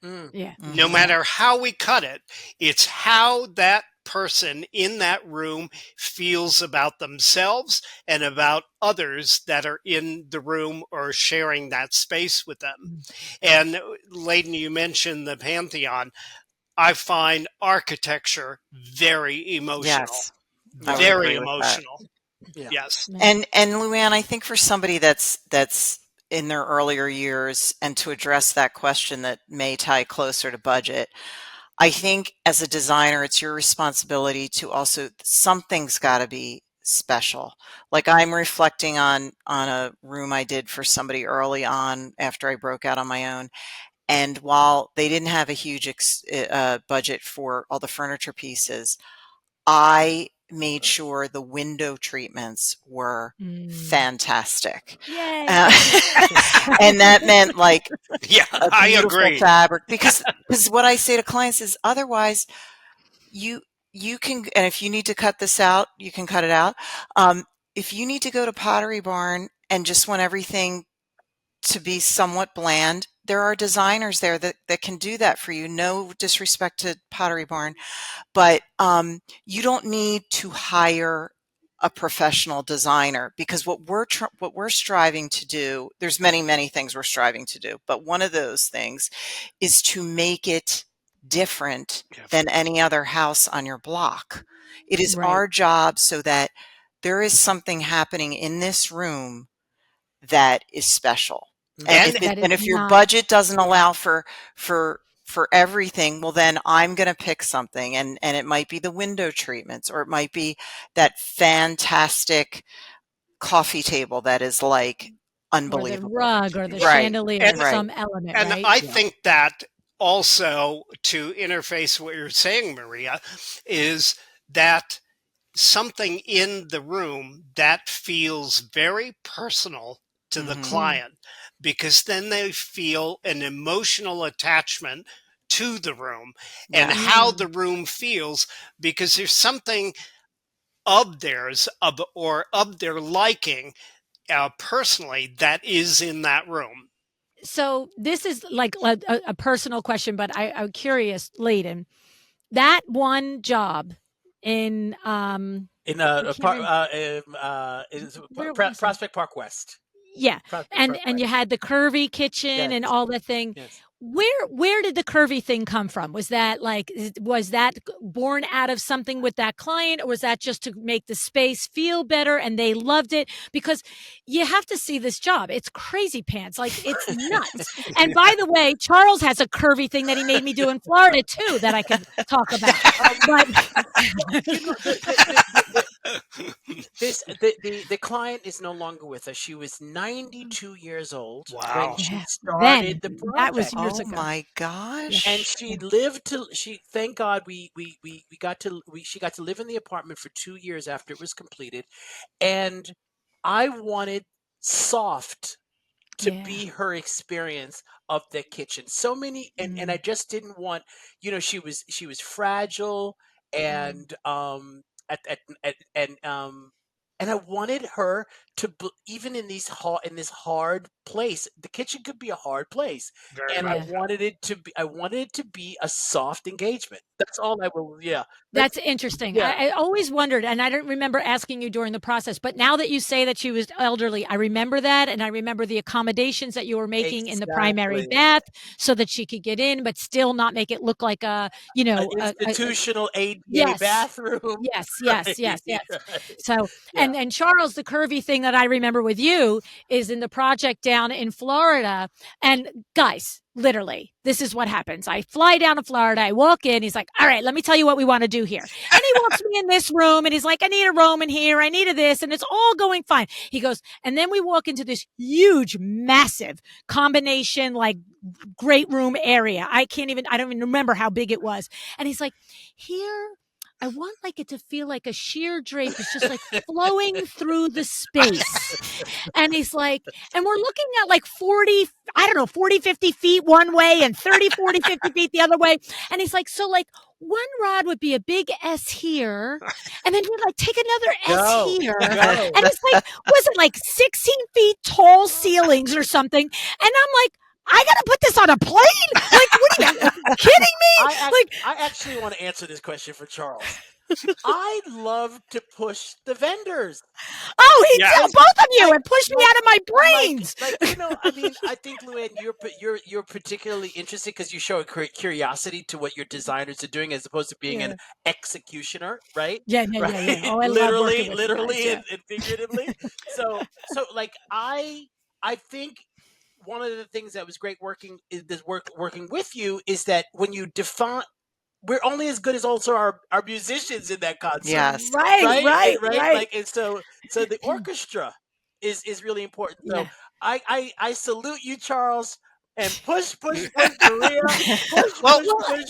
Mm. Yeah. No matter how we cut it, it's how that person in that room feels about themselves and about others that are in the room or sharing that space with them. And Leyden, you mentioned the Pantheon. I find architecture very emotional. Yes, I would Very agree with that. emotional. Yeah. Yes. And Luann, I think for somebody that's in their earlier years, and to address that question that may tie closer to budget, I think as a designer, it's your responsibility to also, something's got to be special. Like, I'm reflecting on a room I did for somebody early on after I broke out on my own. And while they didn't have a huge budget for all the furniture pieces, I made sure the window treatments were fantastic. Yay. And that meant like Yeah, a I beautiful agree. fabric, because what I say to clients is, otherwise you can, and if you need to cut this out, you can cut it out. If you need to go to Pottery Barn and just want everything to be somewhat bland, there are designers there that can do that for you. No disrespect to Pottery Barn, but you don't need to hire a professional designer, because what we're striving to do, there's many things we're striving to do, but one of those things is to make it different than any other house on your block. It is Right. our job so that there is something happening in this room that is special. And And if your budget doesn't allow for everything, well, then I'm going to pick something, and it might be the window treatments, or it might be that fantastic coffee table that is like unbelievable, or the rug, or the right? chandelier, And, some element, and right? I think that also, to interface what you're saying, Maria, is that something in the room that feels very personal to the client, because then they feel an emotional attachment to the room and how the room feels, because there's something of theirs or of their liking personally that is in that room. So this is like a personal question, but I'm curious, Leyden, that one job in In where was it? Prospect Park West. Yeah, Prospect and Park West. you had the curvy kitchen and Yes. all the thing. Yes. Where did the curvy thing come from? Was that born out of something with that client, or was that just to make the space feel better and they loved it? Because you have to see this job. It's crazy pants. Like, it's nuts. And by the way, Charles has a curvy thing that he made me do in Florida too that I could talk about. But the client is no longer with us. She was 92 years old Wow. when she Yeah, started the that was project. years Oh ago. my gosh. And she lived to thank God she got to live in the apartment for 2 years after it was completed. And I wanted soft to Yeah. be her experience of the kitchen. So many, and I just didn't want, she was fragile, and at and I wanted her to even in in this hard place. The kitchen could be a hard place, Very and much Yeah. I wanted it to be a soft engagement. That's all I will. Yeah, that's That's interesting. yeah. I always wondered, and I don't remember asking you during the process, but now that you say that she was elderly, I remember that, and I remember the accommodations that you were making in the primary Exactly. bath so that she could get in, but still not make it look like An a institutional ADA yes. bathroom, Yes, right? yes, yes, yes. Right. So, Yeah. and Charles, the curvy thing that I remember with you is in the project down in Florida. And guys, literally, this is what happens. I fly down to Florida. I walk in. He's like, "All right, let me tell you what we want to do here." And he walks me in this room, and he's like, "I need a room in here. I need a this," and it's all going fine. He goes, and then we walk into this huge, massive combination, like great room area. I don't even remember how big it was. And he's like, "Here, I want like it to feel like a sheer drape is just like flowing through the space." And he's like, and we're looking at like 40, I don't know, 40, 50 feet one way and 30, 40, 50 feet the other way. And he's like, so like one rod would be a big S here. And then you'd like take another S Go, here. go. And it's like, was it like 16 feet tall ceilings or something? And I'm like, I gotta put this on a plane? Like, what are you kidding me? Like, I actually want to answer this question for Charles. I love to push the vendors. oh, he Yes. too, both of you, Like- it pushed me out of my brains. I mean, I think, Luann, you're particularly interested because you show a curiosity to what your designers are doing as opposed to being an executioner, right? Yeah. Right? Oh, I love working with you literally, guys, yeah. and figuratively. So like I think one of the things that was great working with you is that when you define, we're only as good as also our musicians in that concert. Yes. Right. Like, and so the orchestra is really important. So Yeah. I salute you, Charles, and push Maria, Well, push.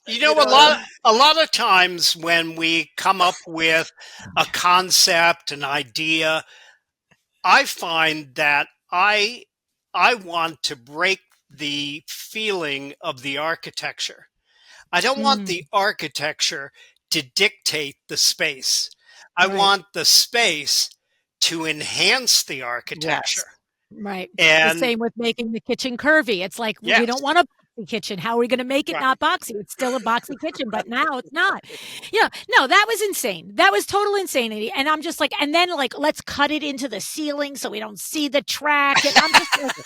you know, a lot of times when we come up with a concept, an idea, I find that I want to break the feeling of the architecture. I don't want the architecture to dictate the space. I Right. want the space to enhance the Yes. architecture. Right. The And same with making the kitchen curvy. It's like, we yes, don't want a boxy kitchen. How are we gonna make it right. not boxy? It's still a boxy kitchen, but now it's not. Yeah. No, that was insane. That was total insanity. And I'm just like, and then like, let's cut it into the ceiling so we don't see the track. And I'm just like,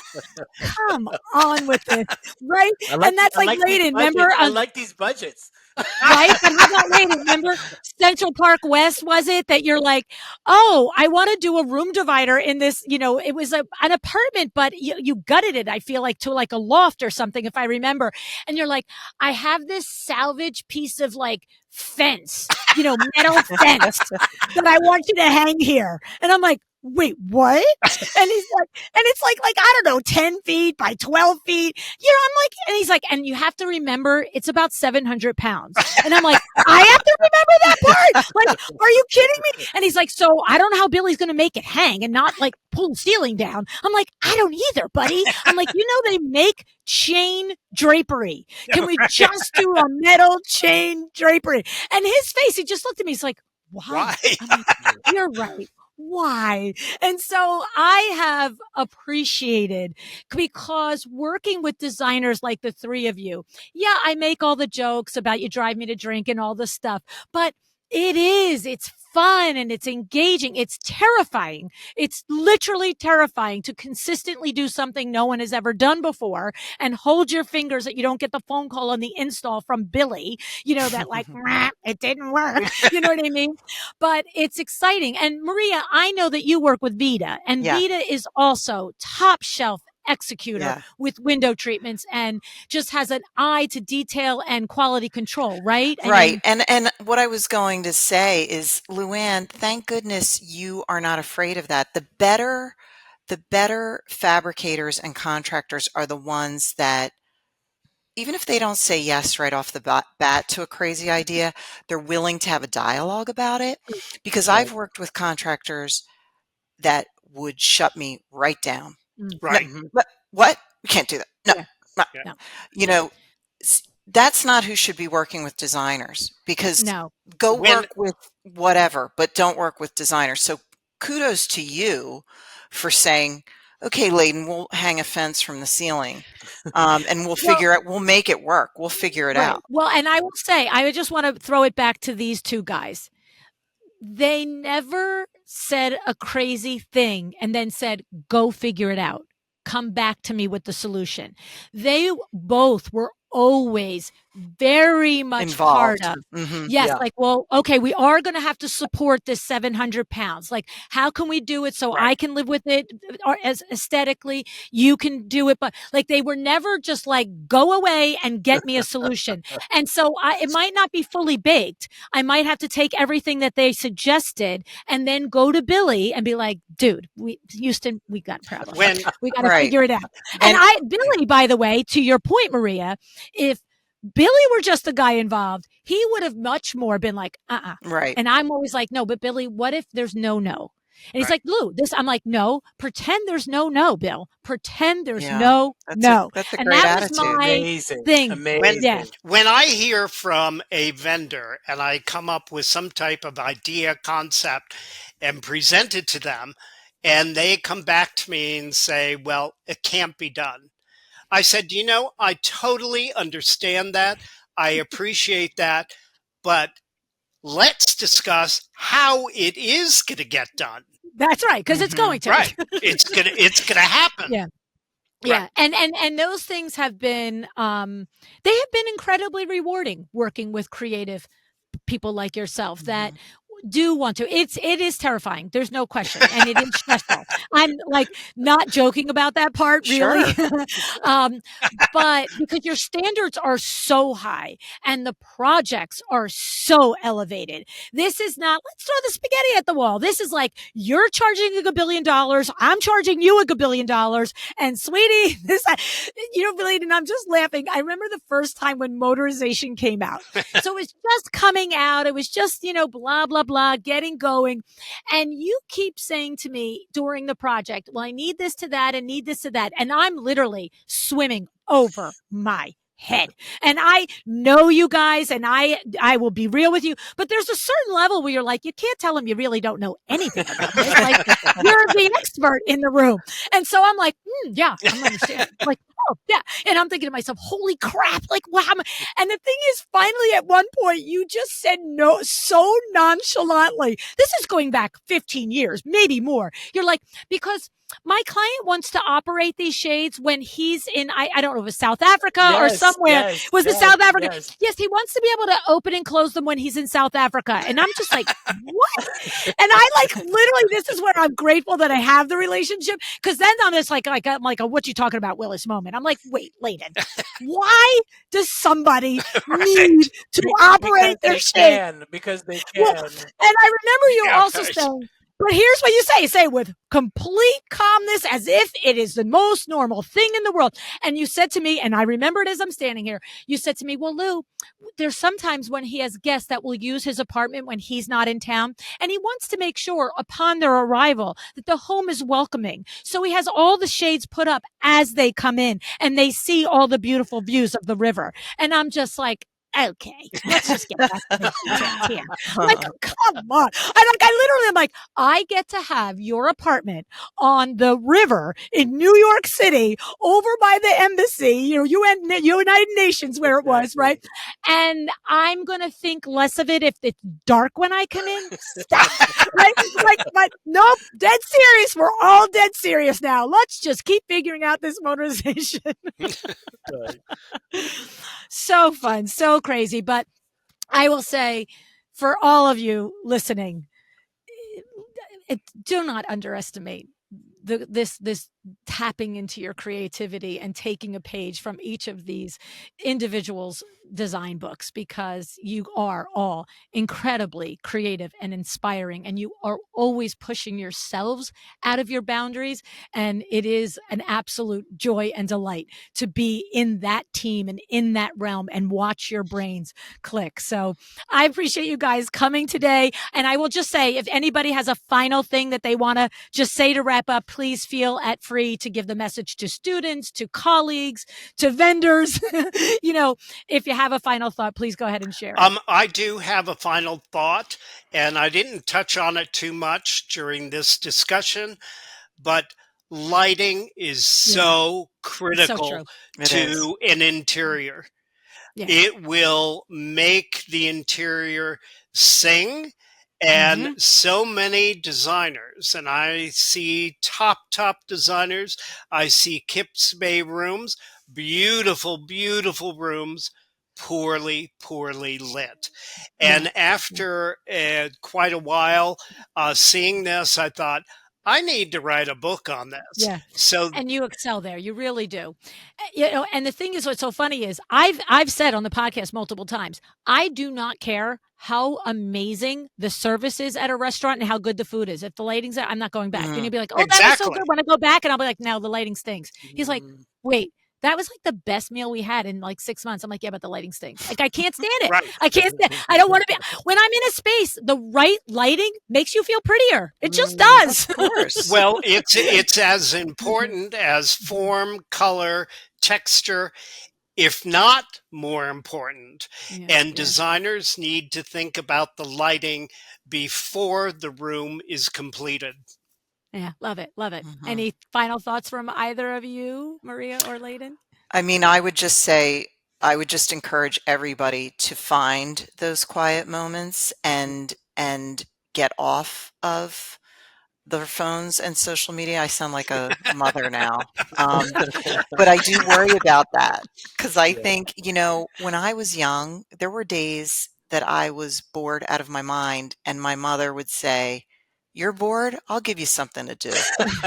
come on with this, right? And that's like Leyden, remember? I like these budgets. Right? But how about Leyden? Remember Central Park West, was it that you're like, oh, I want to do a room divider in this, it was an apartment, but you gutted it, I feel like, to like a loft or something, if I remember. And you're like, I have this salvage piece of like fence, metal fence that I want you to hang here. And I'm like, wait, what? And he's like, and it's like, I don't know, 10 feet by 12 feet. I'm like, and he's like, and you have to remember it's about 700 pounds. And I'm like, I have to remember that part. Like, are you kidding me? And he's like, so I don't know how Billy's going to make it hang and not like pull the ceiling down. I'm like, I don't either, buddy. I'm like, they make chain drapery. Can we just do a metal chain drapery? And his face, he just looked at me. He's like, why? I'm like, you're right. Why? And so I have appreciated, because working with designers like the three of you, yeah, I make all the jokes about you drive me to drink and all this stuff, but it's fun and it's engaging. It's terrifying. It's literally terrifying to consistently do something no one has ever done before and hold your fingers that you don't get the phone call on the install from Billy, that like, it didn't work. You know what I mean? But it's exciting. And Maria, I know that you work with Vita, and Yeah. Vita is also top shelf executor with window treatments and just has an eye to detail and quality control, right? Right. And what I was going to say is, Luann, thank goodness you are not afraid of that. The better fabricators and contractors are the ones that, even if they don't say yes right off the bat to a crazy idea, they're willing to have a dialogue about it. Because I've worked with contractors that would shut me right down Right. But what? We can't do that. No, Yeah. no. Yeah. No. You know, that's not who should be working with designers, because No. go When work with whatever, but don't work with designers. So kudos to you for saying, okay, Leyden, we'll hang a fence from the ceiling, and Well, we'll make it work. We'll figure it right. out. Well, and I will say, I just want to throw it back to these two guys. They never said a crazy thing and then said, go figure it out. Come back to me with the solution. They both were always very much part Involved. of. Hmm. Yes, Yeah. like, well, okay, we are going to have to support this 700 pounds. Like, how can we do it so I right. can live with it or as aesthetically? You can do it, but like they were never just like, go away and get me a solution. And so it might not be fully baked. I might have to take everything that they suggested and then go to Billy and be like, dude, Houston, we got a problem. When We got to Right. figure it out. And And Billy, by the way, to your point, Maria, if Billy were just the guy involved, he would have much more been like, right. And I'm always like, no, but Billy, what if there's no? And he's Right. like, Lou, I'm like, no, pretend there's no, Bill. Pretend there's Yeah. no. That's a And great that was attitude. my Amazing. thing. Amazing. Yeah. when I hear from a vendor and I come up with some type of idea, concept, and present it to them, and they come back to me and say, well, it can't be done. I said, I totally understand that. I appreciate that. But let's discuss how it is going to get done. That's right, because it's Mhm. going to. Right. It's gonna happen. Yeah. Right. Yeah. And those things have been they have been incredibly rewarding working with creative people like yourself that do want to. It is terrifying. There's no question. And it is stressful. I'm like not joking about that part really. Sure. um, but because your standards are so high and the projects are so elevated. This is not, let's throw the spaghetti at the wall. This is like, you're charging $1 billion. I'm charging you $1 billion. And sweetie, Billy, and I'm just laughing. I remember the first time when motorization came out. So it was just coming out. It was just, blah, blah, blah, getting going. And you keep saying to me during the project, well, I need this to that and need this to that. And I'm literally swimming over my head. And I know you guys, and I will be real with you, but there's a certain level where you're like, you can't tell them you really don't know anything about this. Like, you're the expert in the room. And so I'm like, yeah, I'm understanding. Like, oh, yeah. And I'm thinking to myself, holy crap. Like, wow. And the thing is, finally, at one point, you just said no so nonchalantly. This is going back 15 years, maybe more. You're like, because my client wants to operate these shades when he's in, I don't know, if it's South Africa or somewhere. Was it South Africa? Yes, he wants to be able to open and close them when he's in South Africa. And I'm just like, what? And I like, literally, this is where I'm grateful that I have the relationship. Because then I'm just like, I'm like a what you talking about, Willis moment. I'm like, wait, Leyden, why does somebody need to operate their shade? Because they can. Well, and I remember you also guys. saying, but here's what you say. You say with complete calmness as if it is the most normal thing in the world. And you said to me, and I remember it as I'm standing here, you said to me, well, Lou, there's sometimes when he has guests that will use his apartment when he's not in town. And he wants to make sure upon their arrival that the home is welcoming. So he has all the shades put up as they come in and they see all the beautiful views of the river. And I'm just like, okay, let's just get back to the details here. Like, come on. I literally am like, I get to have your apartment on the river in New York City over by the embassy, United Nations where it was, right? And I'm going to think less of it if it's dark when I come in. Stop. Right? Like, nope, dead serious. We're all dead serious now. Let's just keep figuring out this motorization. So fun, so crazy. But I will say for all of you listening, do not underestimate this tapping into your creativity and taking a page from each of these individuals' design books, because you are all incredibly creative and inspiring, and you are always pushing yourselves out of your boundaries. And it is an absolute joy and delight to be in that team and in that realm and watch your brains click. So I appreciate you guys coming today. And I will just say, if anybody has a final thing that they want to just say to wrap up, please feel at free free to give the message to students, to colleagues, to vendors. If you have a final thought, please go ahead and share it. I do have a final thought, and I didn't touch on it too much during this discussion, but lighting is so critical to an interior. Yeah. It will make the interior sing. And so many designers, and I see top designers, I see Kips Bay rooms, beautiful, beautiful rooms, poorly lit. And after quite a while seeing this, I thought, I need to write a book on this. Yeah. So, and you excel there. You really do. And the thing is, what's so funny is I've said on the podcast multiple times, I do not care how amazing the service is at a restaurant and how good the food is. If the lighting's there, I'm not going back. And you'll be like, oh, that was so good. When I go back, and I'll be like, no, the lighting stinks. He's like, wait, that was like the best meal we had in like 6 months. I'm like, yeah, but the lighting stinks. Like, I can't stand it. Right. I can't stand. I don't want to be. When I'm in a space, the right lighting makes you feel prettier. It just does. Of course. Well, it's as important as form, color, texture, if not more important. And designers need to think about the lighting before the room is completed. Yeah, love it. Love it. Any final thoughts from either of you, Maria or Leyden? I mean, I would just encourage everybody to find those quiet moments and get off of their phones and social media. I sound like a mother now. But I do worry about that because I think, when I was young, there were days that I was bored out of my mind, and my mother would say, "You're bored? I'll give you something to do."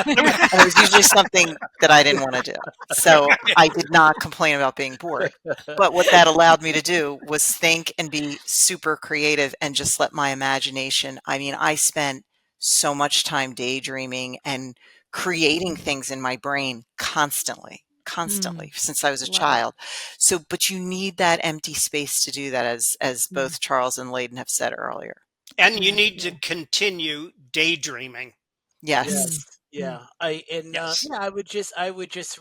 And it was usually something that I didn't want to do. So I did not complain about being bored. But what that allowed me to do was think and be super creative and just let my imagination. I mean, I spent so much time daydreaming and creating things in my brain constantly since I was a child. So, but you need that empty space to do that, as both Charles and Leyden have said earlier. And you need to continue daydreaming. Yes. Yeah. I would just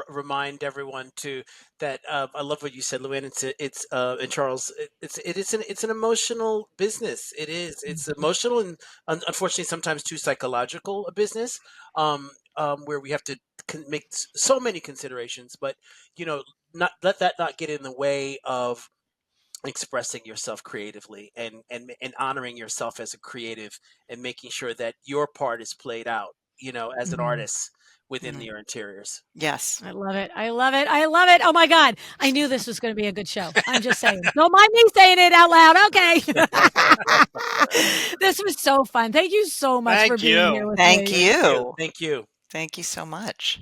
remind everyone too that I love what you said, Luann. It's and Charles. It's an emotional business. It is. It's emotional and unfortunately sometimes too psychological a business. Where we have to make so many considerations, but not let that not get in the way of expressing yourself creatively and honoring yourself as a creative and making sure that your part is played out, as an artist within your interiors. Yes. I love it. I love it. I love it. Oh my God. I knew this was going to be a good show. I'm just saying. Don't mind me saying it out loud. Okay. This was so fun. Thank you so much for being here with me. Thank you. Thank you. Thank you so much.